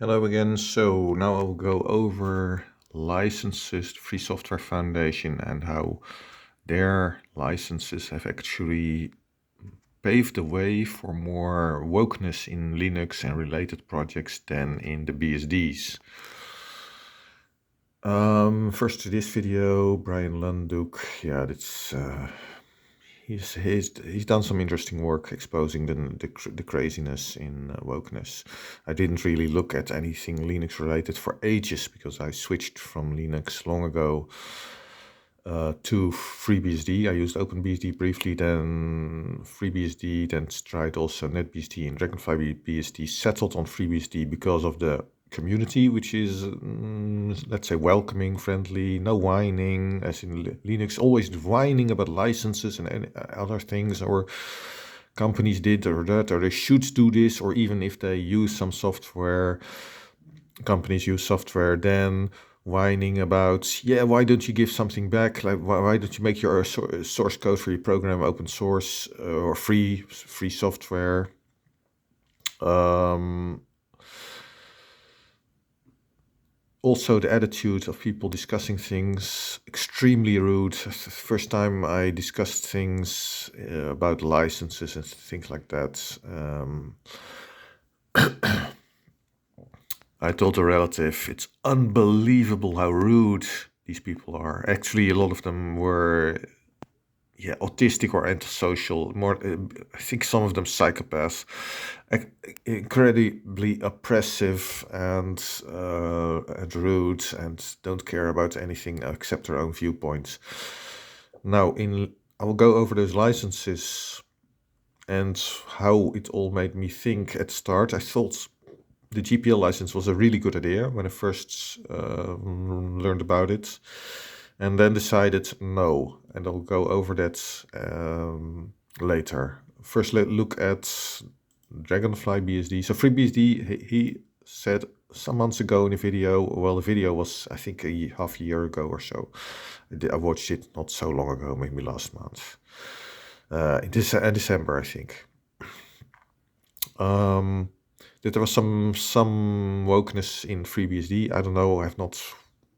Hello again. So now I'll go over licenses, Free Software Foundation, and how their licenses have actually paved the way for more wokeness in Linux and related projects than in the BSDs. First to this video, Brian Lunduk. Yeah, that's he's done some interesting work exposing the craziness in wokeness. I didn't really look at anything Linux related for ages because I switched from Linux long ago to FreeBSD. I used OpenBSD briefly, then FreeBSD, then tried also NetBSD and Dragonfly BSD. Settled on FreeBSD because of the community, which is, let's say, welcoming, friendly, no whining, as in Linux, always whining about licenses and other things, or companies did or that, or they should do this, or even if they use some software, companies use software, then whining about, yeah, why don't you give something back? Like, why don't you make your source code for your program open source or free software? Also, the attitude of people discussing things, extremely rude. First time I discussed things about licenses and things like that, I told a relative, it's unbelievable how rude these people are. Actually, a lot of them were autistic or antisocial. More, I think some of them psychopaths, incredibly oppressive and rude, and don't care about anything except their own viewpoints. Now, I will go over those licenses and how it all made me think. At start, I thought the GPL license was a really good idea when I first learned about it, and then decided no, and I'll go over that later. First, let's look at Dragonfly BSD. So FreeBSD, he said some months ago in a video, well, the video was, I think, half a year ago or so. I watched it not so long ago, maybe last month. In December, I think. That there was some wokeness in FreeBSD. I don't know. I've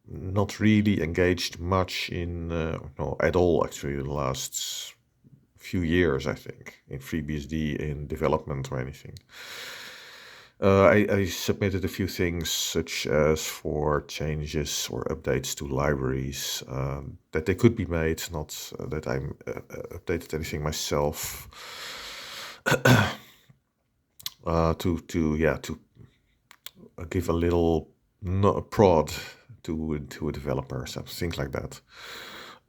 not really engaged much in no, at all, actually, the last few years, I think, in FreeBSD in development or anything. I submitted a few things, such as for changes or updates to libraries that they could be made, not that I updated anything myself. To give a little prod to a developer, so things like that.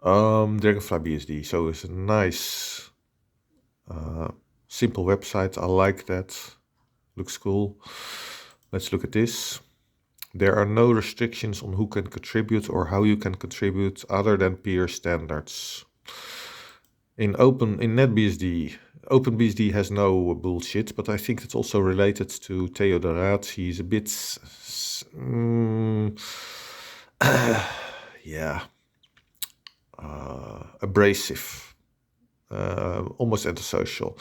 Dragonfly BSD, so it's a nice, simple website. I like that. Looks cool. Let's look at this. There are no restrictions on who can contribute or how you can contribute other than peer standards. In NetBSD, OpenBSD has no bullshit, but I think it's also related to Theo de Raad. He's a bit, abrasive, almost antisocial,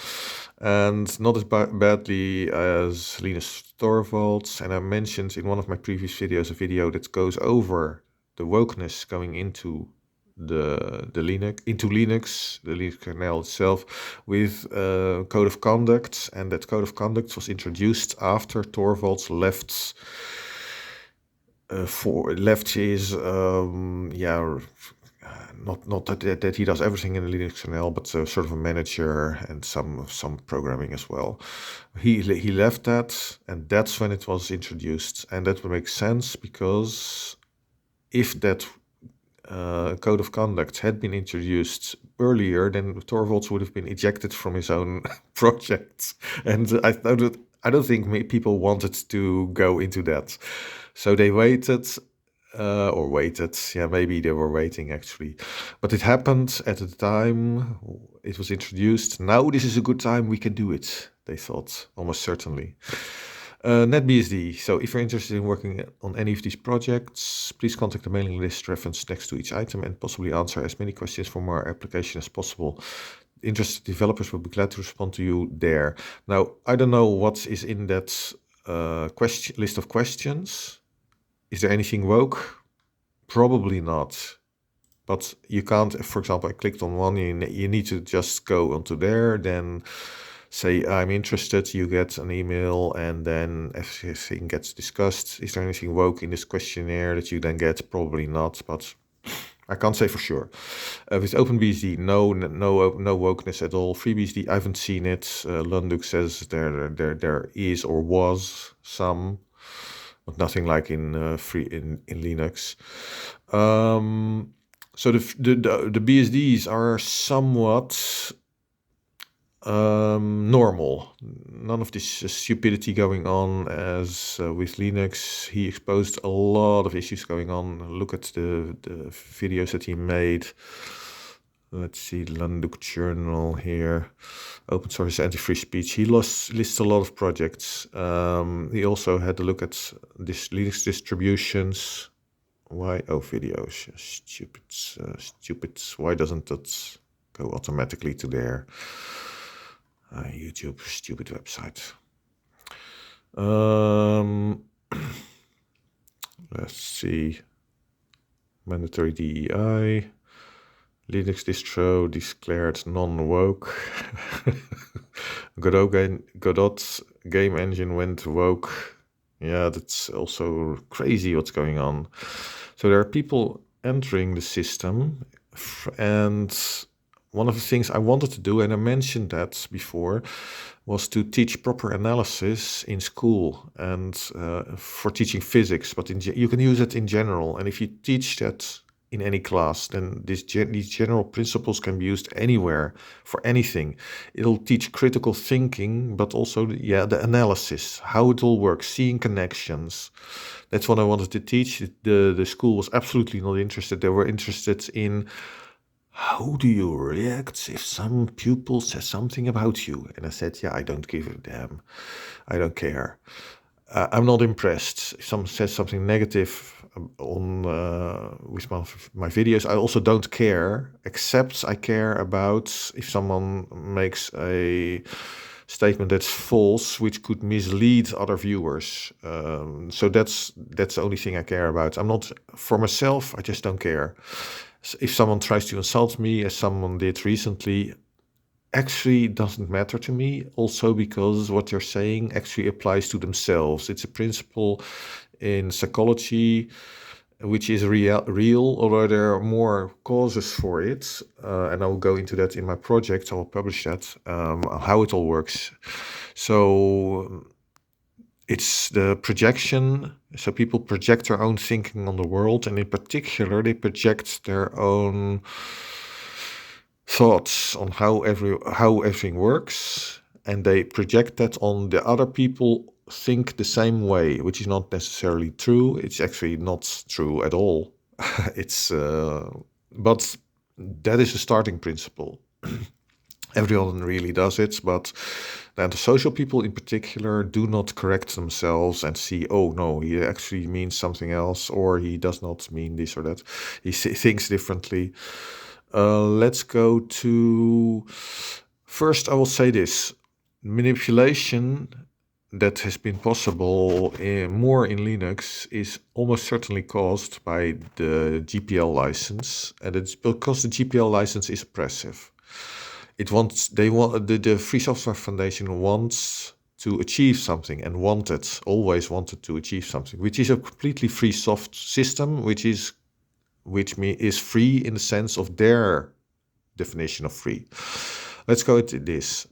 and not as badly as Linus Torvalds. And I mentioned in one of my previous videos a video that goes over the wokeness going into the Linux kernel itself, with code of conduct, and that code of conduct was introduced after Torvalds left his not that he does everything in the Linux kernel, but sort of a manager and some programming as well. He left that, and that's when it was introduced, and that would make sense, because if that code of conduct had been introduced earlier, then Torvalds would have been ejected from his own project, and I don't think people wanted to go into that, so they waited. Yeah, maybe they were waiting actually, but it happened at the time it was introduced. Now this is a good time, we can do it, they thought, almost certainly. NetBSD. So if you're interested in working on any of these projects, please contact the mailing list referenced next to each item and possibly answer as many questions from our application as possible. Interested developers will be glad to respond to you there. Now, I don't know what is in that list of questions. Is there anything woke? Probably not. But you can't, for example, I clicked on one, you need to just go onto there, then say, I'm interested, you get an email, and then everything gets discussed. Is there anything woke in this questionnaire that you then get? Probably not, but I can't say for sure. With OpenBSD, no wokeness at all. FreeBSD, I haven't seen it. Lunduk says there is or was some, but nothing like in free in Linux. So the BSDs are somewhat normal. None of this stupidity going on as with Linux. He exposed a lot of issues going on. Look at the videos that he made. Let's see, Lunduk Journal here. Open source anti-free speech. He lists a lot of projects. He also had a look at this Linux distributions. Why? Oh, videos. Stupid. Why doesn't that go automatically to there? YouTube, stupid website. Let's see. Mandatory DEI. Linux distro declared non-woke. Godot's game engine went woke. Yeah, that's also crazy what's going on. So there are people entering the system, and one of the things I wanted to do, and I mentioned that before, was to teach proper analysis in school and for teaching physics. But you can use it in general, and if you teach that in any class, then these general principles can be used anywhere for anything. It'll teach critical thinking, but also the analysis, how it all works, seeing connections. That's what I wanted to teach. The school was absolutely not interested. They were interested in how do you react if some pupil says something about you? And I said, I don't give a damn. I don't care. I'm not impressed. If someone says something negative on with my videos, I also don't care, except I care about if someone makes a statement that's false, which could mislead other viewers. So that's the only thing I care about. I'm not, for myself, I just don't care. So if someone tries to insult me, as someone did recently, actually doesn't matter to me, also because what they're saying actually applies to themselves. It's a principle in psychology which is real, although there are more causes for it, and I will go into that in my project. I will publish that, how it all works. So it's the projection. So people project their own thinking on the world, and in particular, they project their own thoughts on how everything works, and they project that on the other people think the same way, which is not necessarily true. It's actually not true at all. It's but that is a starting principle. Everyone really does it, but then the social people in particular do not correct themselves and see, oh no, he actually means something else, or he does not mean this or that. He thinks differently. Let's go to, first I will say this, manipulation that has been possible more in Linux is almost certainly caused by the GPL license, and it's because the GPL license is oppressive. The Free Software Foundation wants to achieve something, and always wanted to achieve something, which is a completely free soft system, which is free in the sense of their definition of free. Let's go to this.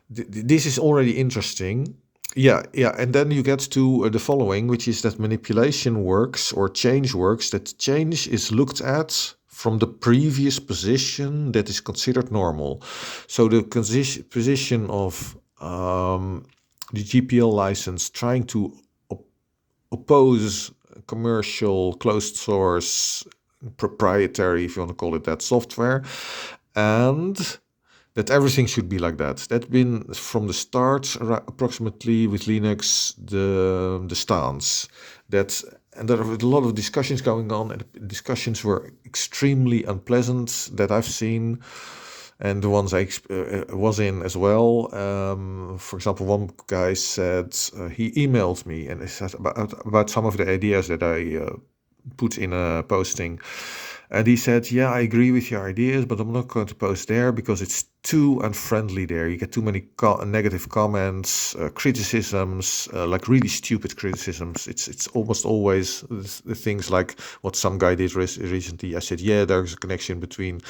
This is already interesting. Yeah, and then you get to the following, which is that manipulation works or change works, that change is looked at from the previous position that is considered normal. So the position of the GPL license trying to oppose commercial, closed source, proprietary, if you want to call it that, software, and that everything should be like that. That's been from the start, approximately, with Linux, the stance. And there are a lot of discussions going on, and the discussions were extremely unpleasant that I've seen. and the ones I was in as well. For example, one guy said he emailed me and he said about some of the ideas that I put in a posting. And he said, yeah, I agree with your ideas, but I'm not going to post there because it's too unfriendly there. You get too many negative comments, criticisms, like really stupid criticisms. It's almost always the things like what some guy did recently. I said, yeah, there's a connection between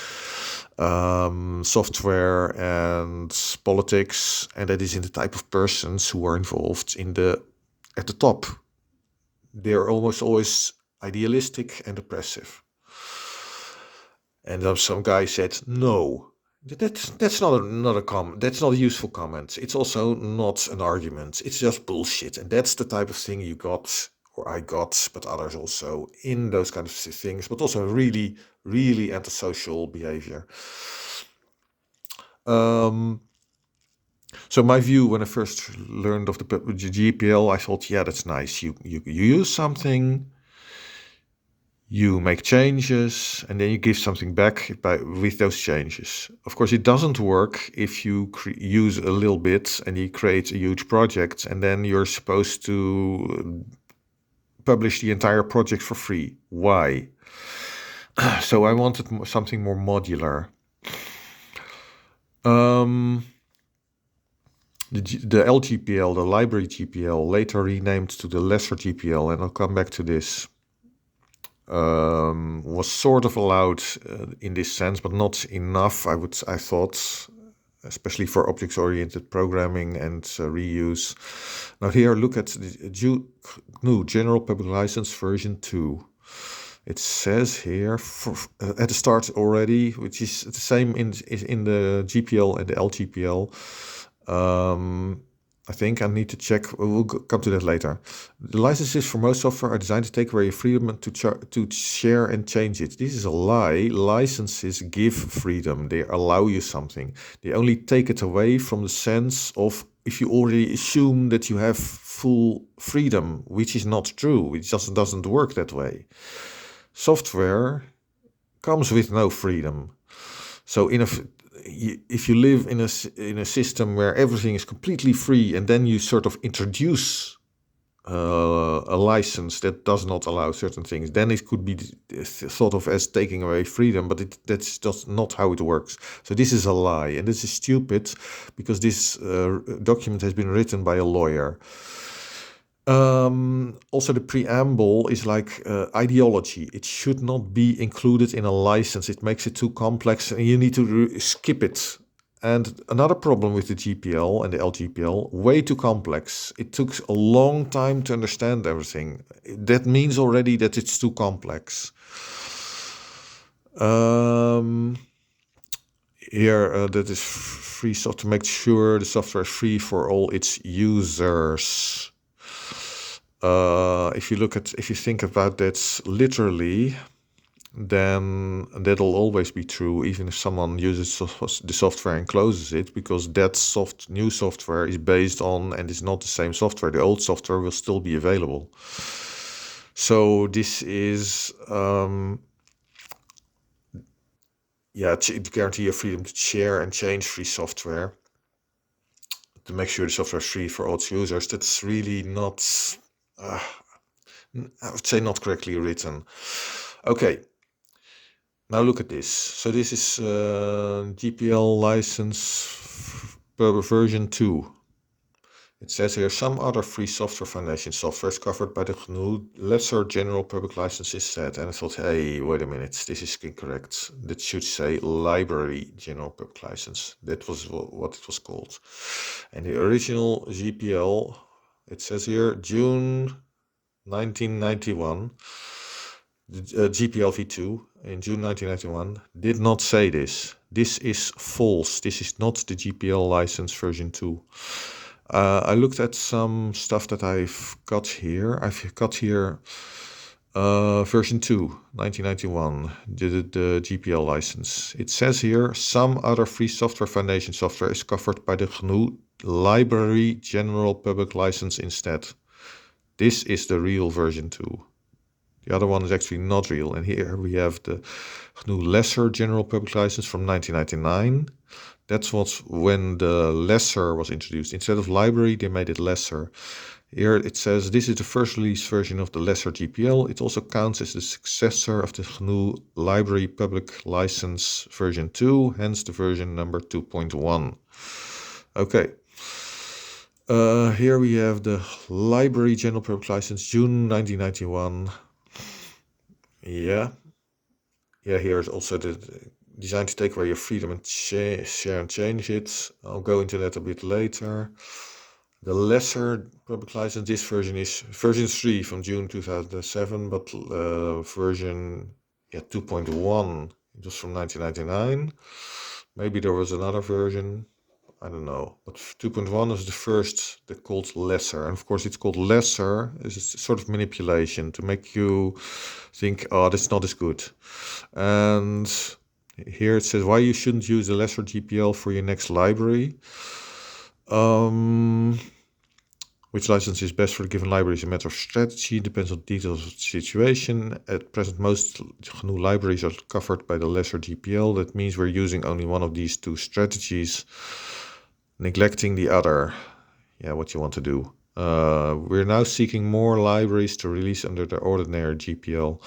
software and politics, and that is in the type of persons who are involved at the top. They're almost always idealistic and oppressive. And some guy said, no, that's not a comment. That's not a useful comment. It's also not an argument. It's just bullshit. And that's the type of thing you got, or I got, but others also, in those kind of things, but also really, really antisocial behavior. So my view when I first learned of the GPL, I thought, yeah, that's nice. You use something, you make changes, and then you give something back with those changes. Of course, it doesn't work if you use a little bit and you create a huge project, and then you're supposed to publish the entire project for free. Why? So I wanted something more modular. The LGPL, the library GPL, later renamed to the lesser GPL, and I'll come back to this, was sort of allowed in this sense, but not enough, I thought, especially for object-oriented programming and reuse. Now here, look at the GNU General Public License version 2. It says here at the start already, which is the same in the GPL and the LGPL. I think I need to check. We'll come to that later. The licenses for most software are designed to take away your freedom to share and change it. This is a lie. Licenses give freedom. They allow you something. They only take it away from the sense of if you already assume that you have full freedom, which is not true. It just doesn't work that way. Software comes with no freedom. So if you live in a system where everything is completely free, and then you sort of introduce a license that does not allow certain things, then it could be thought of as taking away freedom, but that's just not how it works. So this is a lie, and this is stupid because this document has been written by a lawyer. Also, the preamble is like ideology. It should not be included in a license. It makes it too complex and you need to skip it. And another problem with the GPL and the LGPL, way too complex. It took a long time to understand everything. That means already that it's too complex. Here, that is free, so to make sure the software is free for all its users. If you think about that literally, then that'll always be true, even if someone uses the software and closes it, because that new software is based on and is not the same software. The old software will still be available. So this is to guarantee your freedom to share and change free software, to make sure the software is free for all its users. That's really not, I would say, not correctly written. Okay, now look at this. So this is GPL license version 2. It says here, some other free software foundation software is covered by the GNU lesser general public license is set. And I thought, hey, wait a minute, this is incorrect. That should say library general public license. That was what it was called. And the original GPL, it says here, June 1991, the GPL v2 in June 1991 did not say this. This is false. This is not the GPL license version 2. I looked at some stuff that I've got here. I've got here version 2, 1991, the GPL license. It says here, some other free software foundation software is covered by the GNU library general public license instead. This is the real version 2. The other one is actually not real. And here we have the GNU Lesser General Public License from 1999. That's when the lesser was introduced. Instead of library, they made it lesser. Here it says this is the first release version of the lesser GPL. It also counts as the successor of the GNU Library Public License version 2, hence the version number 2.1. Okay. Here we have the Library General Public License, June 1991. Yeah. Yeah, here's also the designed to take away your freedom and share and change it. I'll go into that a bit later. The lesser public license, this version is version 3 from June 2007, but version 2.1, it was from 1999. Maybe there was another version, I don't know. But 2.1 is the first they're called lesser. And of course, it's called lesser. It's a sort of manipulation to make you think, oh, that's not as good. And here it says why you shouldn't use the lesser GPL for your next library. Which license is best for the given library is a matter of strategy, depends on details of the situation. At present, most GNU libraries are covered by the lesser GPL. That means we're using only one of these two strategies, neglecting the other. Yeah, what you want to do. We're now seeking more libraries to release under the ordinary GPL.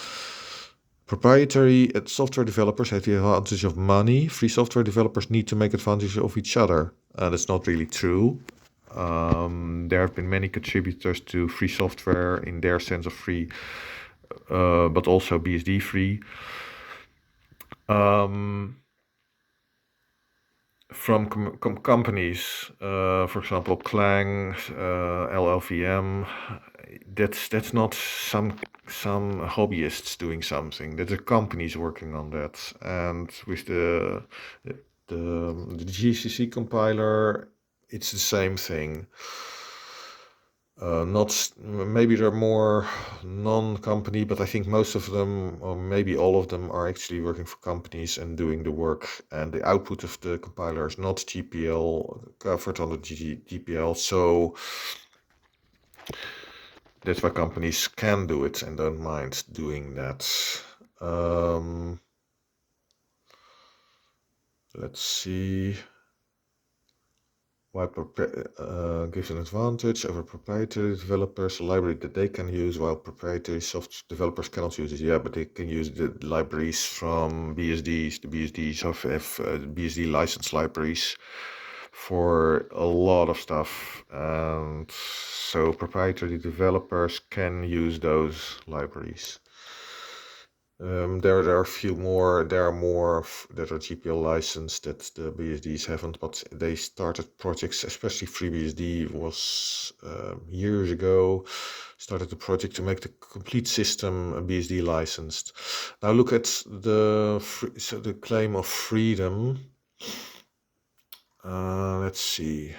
Proprietary software developers have the advantage of money. Free software developers need to make advantage of each other. That's not really true. There have been many contributors to free software in their sense of free, but also BSD free. From companies, for example, Clang, LLVM, that's not some hobbyists doing something. That's the companies working on that. And with the GCC compiler, it's the same thing. Maybe there are more non-company, but I think most of them, or maybe all of them, are actually working for companies and doing the work. And the output of the compiler is not GPL, covered on the GPL. So that's why companies can do it and don't mind doing that. Let's see. Why gives an advantage over proprietary developers, a library that they can use, while proprietary soft developers cannot use it. Yeah, but they can use the libraries from BSDs, the BSDs of BSD license libraries for a lot of stuff. And so proprietary developers can use those libraries. There are a few more. There are more that are GPL licensed that the BSDs haven't, but they started projects, especially FreeBSD was years ago. Started a project to make the complete system BSD licensed. Now look at the claim of freedom. Let's see.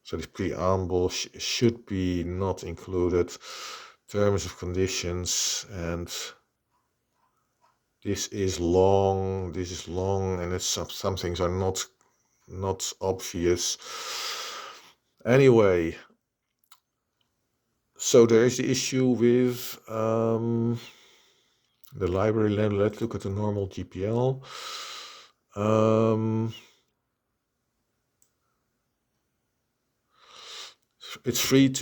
So this preamble should be not included. Terms of conditions, and this is long, and it's some things are not obvious. Anyway, so there is the issue with the library. Let's look at the normal GPL. It's free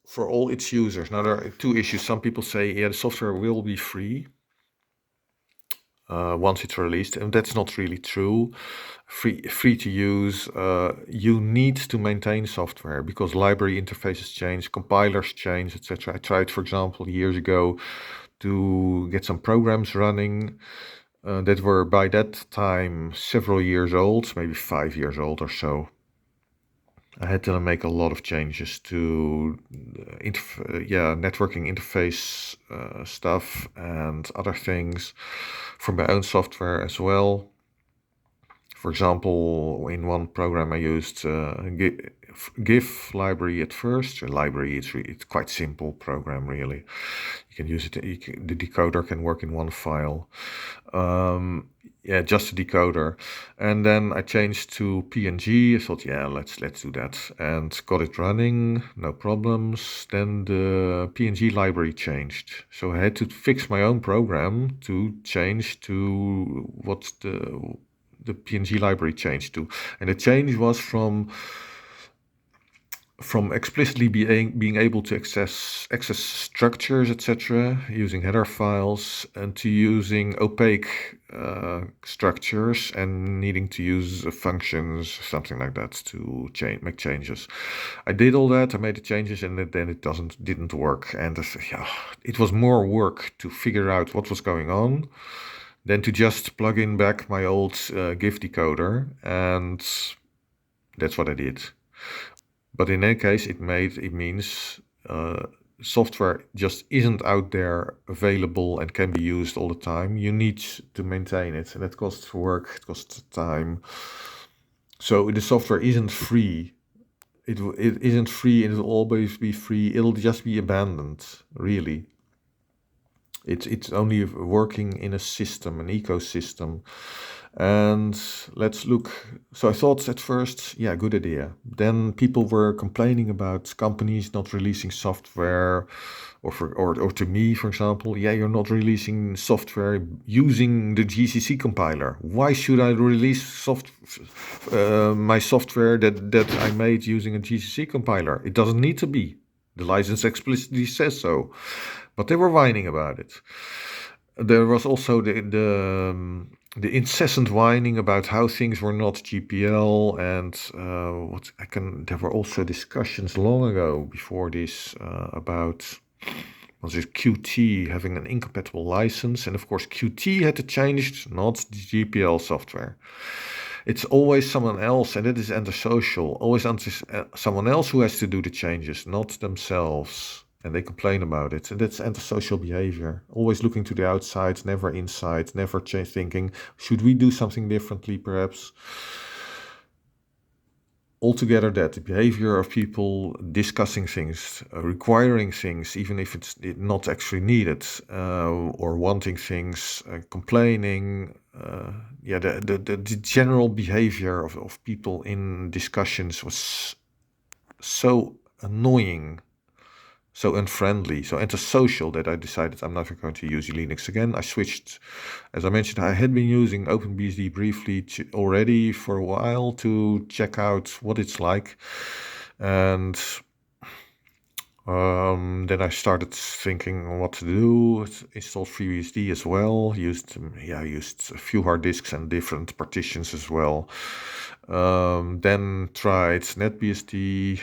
for all its users. Now there are two issues. Some people say, yeah, the software will be free once it's released, and that's not really true. Free to use, you need to maintain software because library interfaces change, compilers change, etc. I tried, for example, years ago to get some programs running that were by that time several years old, maybe 5 years old or so. I had to make a lot of changes to networking interface stuff and other things for my own software as well. For example, in one program I used GIF library at first. A library, it's quite simple program really. You can use it. The decoder can work in one file. Yeah, just a decoder. And then I changed to PNG. I thought, yeah, let's do that, and got it running, no problems. Then the PNG library changed, so I had to fix my own program to change to what the PNG library changed to, and the change was from explicitly being able to access structures, etc., using header files, and to using opaque structures and needing to use functions, something like that, to make changes. I did all that. I made the changes, and then it didn't work. And it was more work to figure out what was going on than to just plug in back my old GIF decoder, and that's what I did. But in any case, it means software just isn't out there available and can be used all the time. You need to maintain it, and that costs work, it costs time. So the software isn't free. It isn't free, and it'll always be free. It'll just be abandoned, really. It's only working in a system, an ecosystem. And let's look. So I thought at first, yeah, good idea. Then people were complaining about companies not releasing software, or to me, for example, yeah, you're not releasing software using the GCC compiler. Why should I release my software that I made using a GCC compiler? It doesn't need to be. The license explicitly says so. But they were whining about it. There was also the incessant whining about how things were not GPL, and there were also discussions long ago before this about was it QT having an incompatible license, and of course QT had to change, not the GPL software. It's always someone else, and it is antisocial. Always someone else who has to do the changes, not themselves. And they complain about it. And that's antisocial behavior. Always looking to the outside, never inside, never thinking, should we do something differently perhaps? Altogether, that the behavior of people discussing things, requiring things, even if it's not actually needed, or wanting things, complaining, the general behavior of people in discussions was so annoying, so unfriendly, so antisocial, that I decided I'm never going to use Linux again. I switched, as I mentioned, I had been using OpenBSD briefly already for a while to check out what it's like. And then I started thinking what to do. Installed FreeBSD as well. Used a few hard disks and different partitions as well. Then tried NetBSD,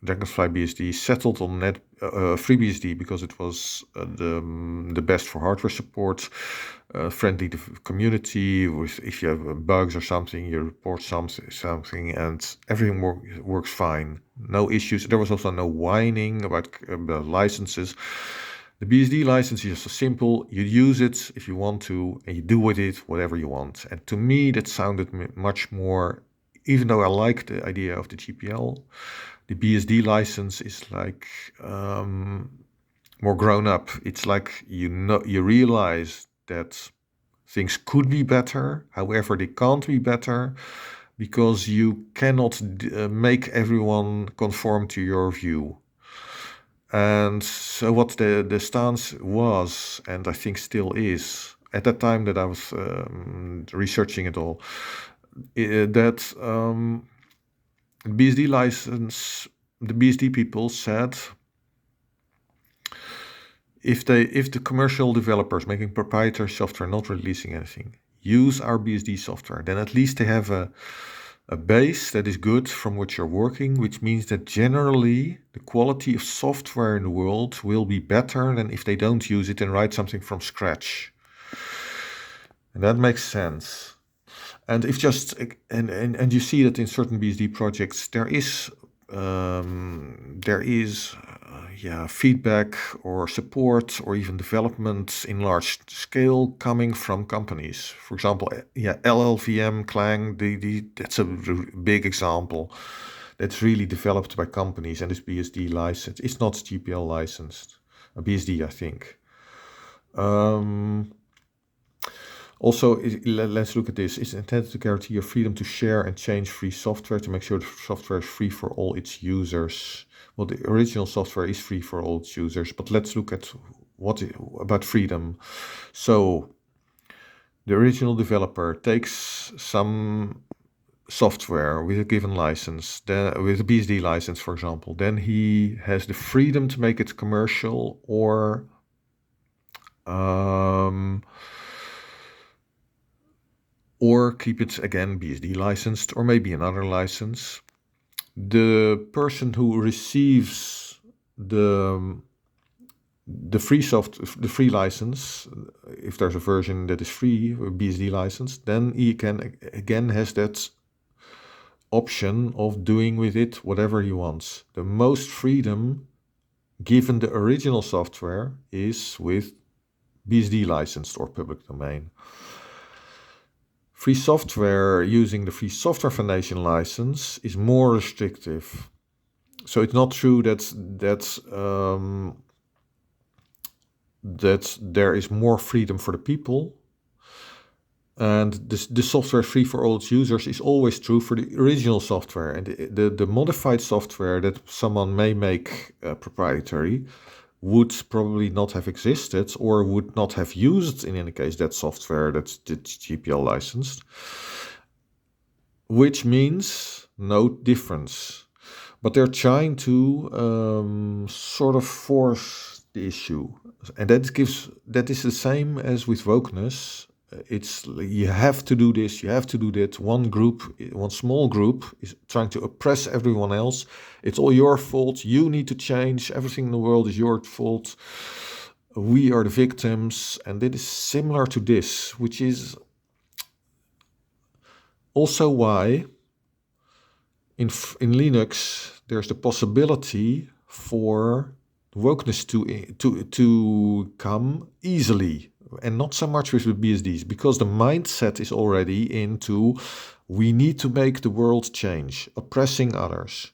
Dragonfly BSD, settled on FreeBSD because it was the best for hardware support, friendly to community. If you have bugs or something, you report something, and everything works fine. No issues. There was also no whining about licenses. The BSD license is just simple. You use it if you want to, and you do with it whatever you want. And to me, that sounded much more. Even though I like the idea of the GPL, the BSD license is like more grown up. It's like you realize that things could be better. However, they can't be better because you cannot make everyone conform to your view. And so what the stance was, and I think still is, at that time that I was researching it all, that BSD license, the BSD people said, if the commercial developers making proprietary software, not releasing anything, use our BSD software, then at least they have a base that is good from which you're working, which means that generally the quality of software in the world will be better than if they don't use it and write something from scratch. And that makes sense. And if just and you see that in certain BSD projects there is feedback or support or even development in large scale coming from companies. For example, LLVM, Clang, that's a big example. that's really developed by companies and is BSD licensed. It's not GPL licensed. BSD, I think. Also, let's look at this. It's intended to guarantee your freedom to share and change free software to make sure the software is free for all its users. Well, the original software is free for all its users, but let's look at about freedom. So, the original developer takes some software with a given license, with a BSD license, for example, then he has the freedom to make it commercial or keep it, again, BSD licensed, or maybe another license. The person who receives the free license, if there's a version that is free, BSD license, then he can again has that option of doing with it whatever he wants. The most freedom given the original software is with BSD licensed or public domain. Free software using the Free Software Foundation license is more restrictive. So it's not true that there is more freedom for the people, and the software free for all its users is always true for the original software. And the modified software that someone may make proprietary would probably not have existed or would not have used, in any case, that software that's GPL licensed, which means no difference. But they're trying to sort of force the issue. And that is the same as with wokeness. It's you have to do this, you have to do that. One small group is trying to oppress everyone else. It's all your fault. You need to change. Everything in the world is your fault. We are the victims. And it is similar to this, which is also why in Linux there's the possibility for wokeness to come easily, and not so much with the BSDs, because the mindset is already into we need to make the world change, oppressing others,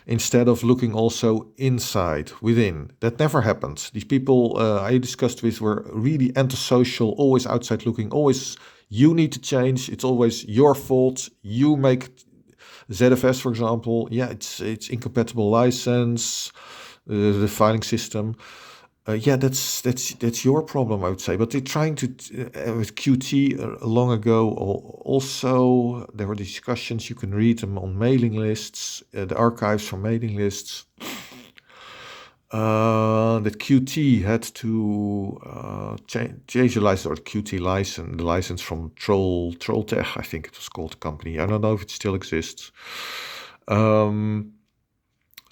instead of looking also inside, within. That never happens. These people I discussed with were really antisocial, always outside looking, always you need to change, it's always your fault, you make ZFS, for example, it's incompatible license, the filing system. That's your problem, I would say. But they're trying to, with Qt long ago, also there were discussions, you can read them on mailing lists, the archives from mailing lists, that Qt had to change the license, or the Qt license, the license from Trolltech, I think it was called, the company. I don't know if it still exists.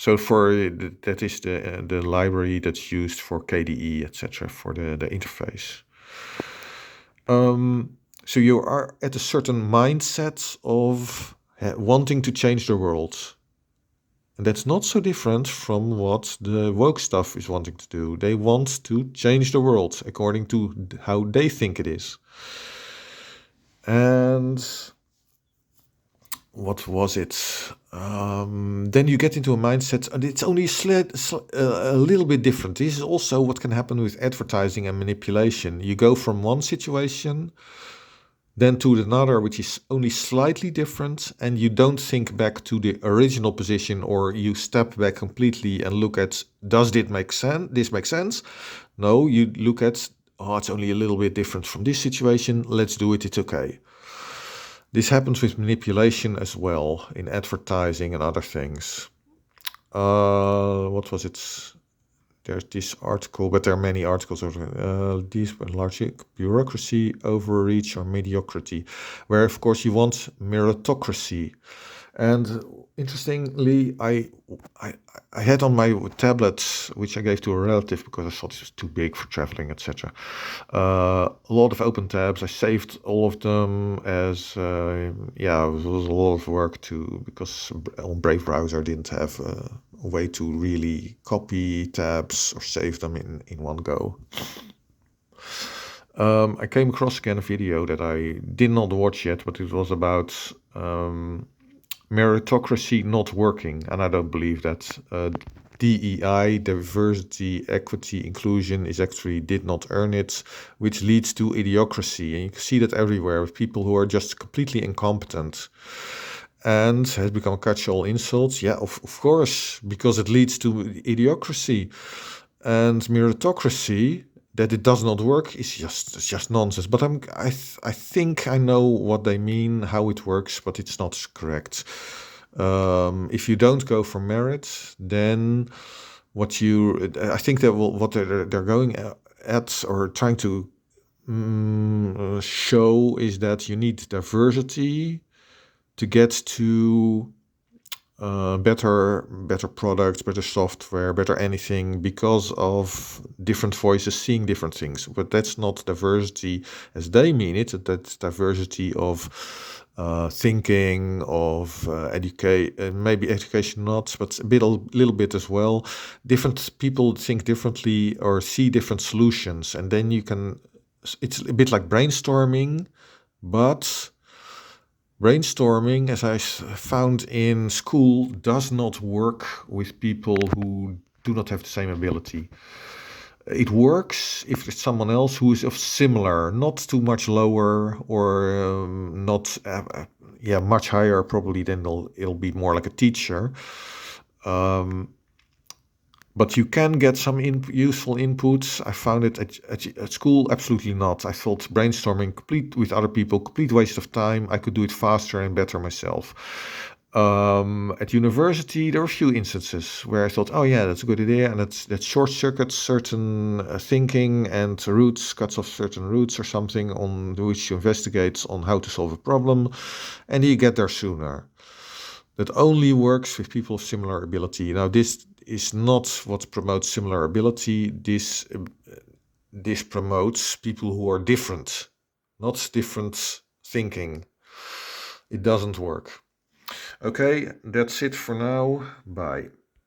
So that is the library that's used for KDE, etc., for the interface. So you are at a certain mindset of wanting to change the world. And that's not so different from what the woke stuff is wanting to do. They want to change the world according to how they think it is. And what was it? Then you get into a mindset, and it's only a little bit different. This is also what can happen with advertising and manipulation. You go from one situation then to another, which is only slightly different, and you don't think back to the original position, or you step back completely and look at, does this make sense? No, you look at, it's only a little bit different from this situation, let's do it, it's okay. This happens with manipulation as well, in advertising and other things. What was it? There's this article, but there are many articles over these large bureaucracy, overreach, or mediocrity, where of course you want meritocracy. And interestingly, I had on my tablet, which I gave to a relative because I thought it was too big for traveling, etc. A lot of open tabs. I saved all of them as it was a lot of work because on Brave browser didn't have a way to really copy tabs or save them in one go. I came across again a video that I did not watch yet, but it was about meritocracy not working, and I don't believe that. DEI, diversity, equity, inclusion, is actually did not earn it, which leads to idiocracy. And you can see that everywhere with people who are just completely incompetent and has become a catch-all insult. Yeah, of course, because it leads to idiocracy. And meritocracy, that it does not work, is just nonsense. But I think I know what they mean, how it works, but it's not correct. If you don't go for merit, then I think what they're going at or trying to show is that you need diversity to get to better products, better software, better anything, because of different voices seeing different things. But that's not diversity as they mean it. That's diversity of thinking, of maybe education not, but a little bit as well. Different people think differently or see different solutions, and then it's a bit like brainstorming, but brainstorming, as I found in school, does not work with people who do not have the same ability. It works if it's someone else who is of similar, not too much lower or not, much higher probably. Then it'll be more like a teacher. But you can get some useful inputs. I found it at school, absolutely not. I thought brainstorming complete with other people, complete waste of time. I could do it faster and better myself. At university, there were a few instances where I thought, oh yeah, that's a good idea, and that short circuits certain thinking and cuts off certain routes or something on which you investigate on how to solve a problem, and you get there sooner. That only works with people of similar ability. Now, this is not what promotes similar ability. This promotes people who are different, not different thinking. It doesn't work. Okay, that's it for now. Bye.